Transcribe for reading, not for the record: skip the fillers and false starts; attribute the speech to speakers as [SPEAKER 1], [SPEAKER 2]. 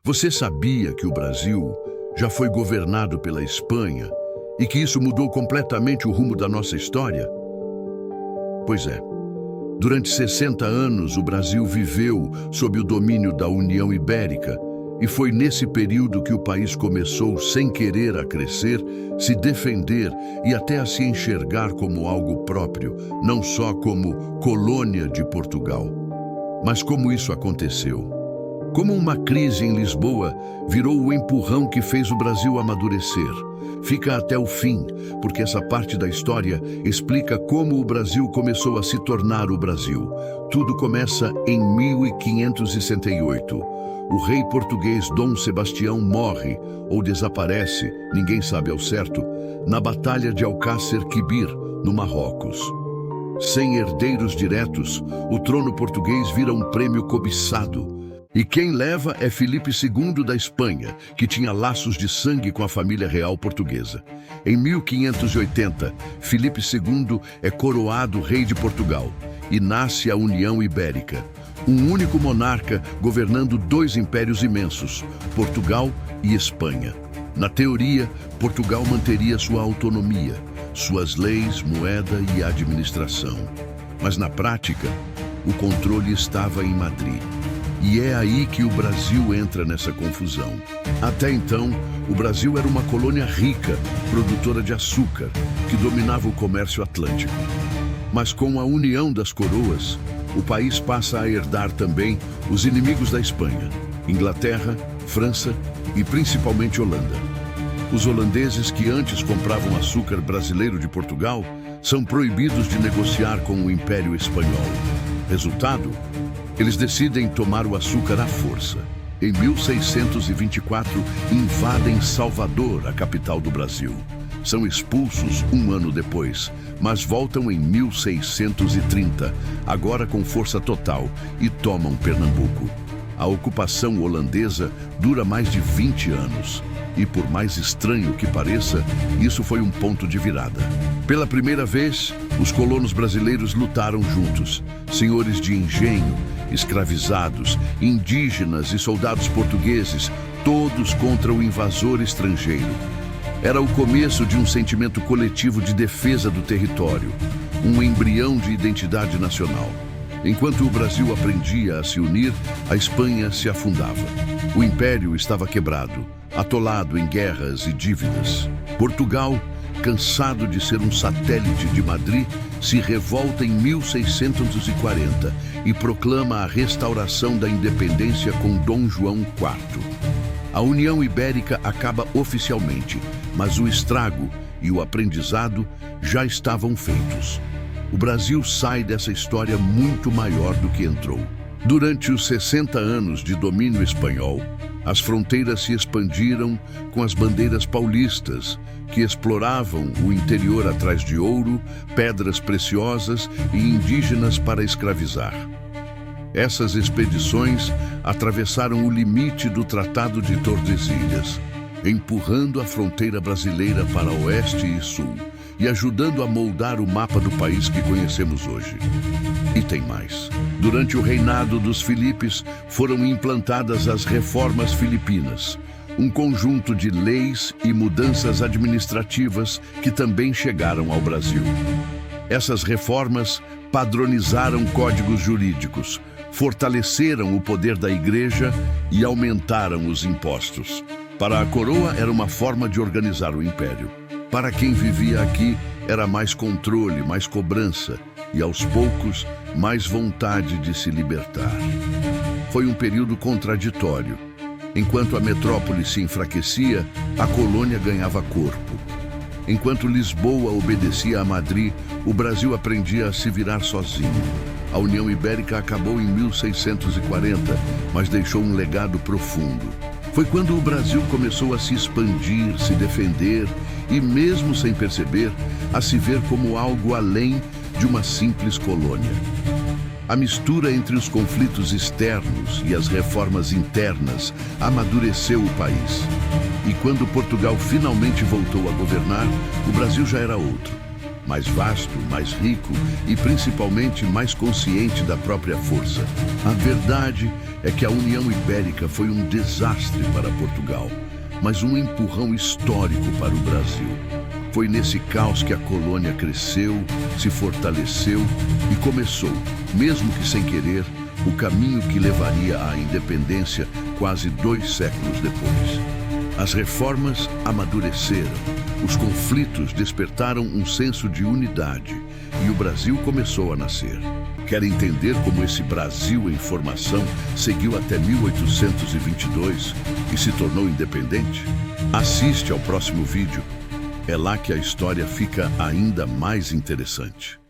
[SPEAKER 1] Você sabia que o Brasil já foi governado pela Espanha e que isso mudou completamente o rumo da nossa história? Pois é. Durante 60 anos, o Brasil viveu sob o domínio da União Ibérica e foi nesse período que o país começou, sem querer, a crescer, se defender e até a se enxergar como algo próprio, não só como colônia de Portugal. Mas como isso aconteceu? Como uma crise em Lisboa virou o empurrão que fez o Brasil amadurecer? Fica até o fim, porque essa parte da história explica como o Brasil começou a se tornar o Brasil. Tudo começa em 1568. O rei português Dom Sebastião morre ou desaparece, ninguém sabe ao certo, na Batalha de Alcácer Quibir, no Marrocos. Sem herdeiros diretos, o trono português vira um prêmio cobiçado. E quem leva é Filipe II da Espanha, que tinha laços de sangue com a família real portuguesa. Em 1580, Filipe II é coroado rei de Portugal e nasce a União Ibérica. Um único monarca governando dois impérios imensos, Portugal e Espanha. Na teoria, Portugal manteria sua autonomia, suas leis, moeda e administração. Mas na prática, o controle estava em Madrid. E é aí que o Brasil entra nessa confusão. Até então, o Brasil era uma colônia rica, produtora de açúcar, que dominava o comércio atlântico. Mas com a união das coroas, o país passa a herdar também os inimigos da Espanha, Inglaterra, França e principalmente Holanda. Os holandeses que antes compravam açúcar brasileiro de Portugal são proibidos de negociar com o Império Espanhol. Resultado? Eles decidem tomar o açúcar à força. Em 1624, invadem Salvador, a capital do Brasil. São expulsos um ano depois, mas voltam em 1630, agora com força total, e tomam Pernambuco. A ocupação holandesa dura mais de 20 anos. E por mais estranho que pareça, isso foi um ponto de virada. Pela primeira vez, os colonos brasileiros lutaram juntos. Senhores de engenho, escravizados, indígenas e soldados portugueses, todos contra o invasor estrangeiro. Era o começo de um sentimento coletivo de defesa do território, um embrião de identidade nacional. Enquanto o Brasil aprendia a se unir, a Espanha se afundava. O império estava quebrado, atolado em guerras e dívidas. Portugal, cansado de ser um satélite de Madrid, se revolta em 1640 e proclama a restauração da independência com Dom João IV. A União Ibérica acaba oficialmente, mas o estrago e o aprendizado já estavam feitos. O Brasil sai dessa história muito maior do que entrou. Durante os 60 anos de domínio espanhol, as fronteiras se expandiram com as bandeiras paulistas, que exploravam o interior atrás de ouro, pedras preciosas e indígenas para escravizar. Essas expedições atravessaram o limite do Tratado de Tordesilhas, empurrando a fronteira brasileira para oeste e sul e ajudando a moldar o mapa do país que conhecemos hoje. E tem mais. Durante o reinado dos Filipes, foram implantadas as reformas filipinas, um conjunto de leis e mudanças administrativas que também chegaram ao Brasil. Essas reformas padronizaram códigos jurídicos, fortaleceram o poder da igreja e aumentaram os impostos. Para a coroa era uma forma de organizar o império. Para quem vivia aqui, era mais controle, mais cobrança e, aos poucos, mais vontade de se libertar. Foi um período contraditório. Enquanto a metrópole se enfraquecia, a colônia ganhava corpo. Enquanto Lisboa obedecia a Madrid, o Brasil aprendia a se virar sozinho. A União Ibérica acabou em 1640, mas deixou um legado profundo. Foi quando o Brasil começou a se expandir, se defender e, mesmo sem perceber, a se ver como algo além de uma simples colônia. A mistura entre os conflitos externos e as reformas internas amadureceu o país. E quando Portugal finalmente voltou a governar, o Brasil já era outro. Mais vasto, mais rico e principalmente mais consciente da própria força. A verdade é que a União Ibérica foi um desastre para Portugal, mas um empurrão histórico para o Brasil. Foi nesse caos que a colônia cresceu, se fortaleceu e começou, mesmo que sem querer, o caminho que levaria à independência quase 2 séculos depois. As reformas amadureceram, os conflitos despertaram um senso de unidade e o Brasil começou a nascer. Quer entender como esse Brasil em formação seguiu até 1822 e se tornou independente? Assiste ao próximo vídeo. É lá que a história fica ainda mais interessante.